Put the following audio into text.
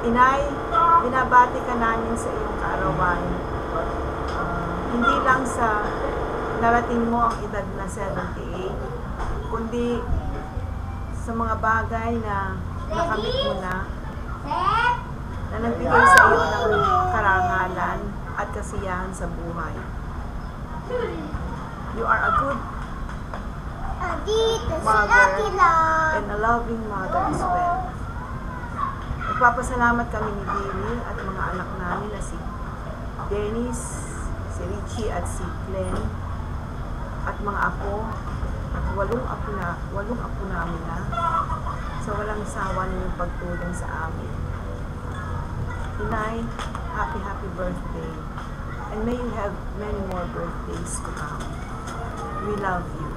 Inay, binabati ka namin sa iyong kaarawan. Hindi lang sa narating mo ang edad na 78, kundi sa mga bagay na nakamit mo na nagbigay sa iyo ng karangalan at kasiyahan sa buhay. You are a good mother and a loving mother as well. Nagpapasalamat kami ni Billy at mga anak namin na si Dennis, si Richie at si Glenn at mga apo at walong apo namin na sa walang sawa ninyong pagtulong sa amin. Inay, happy birthday, and may you have many more birthdays to come. We love you.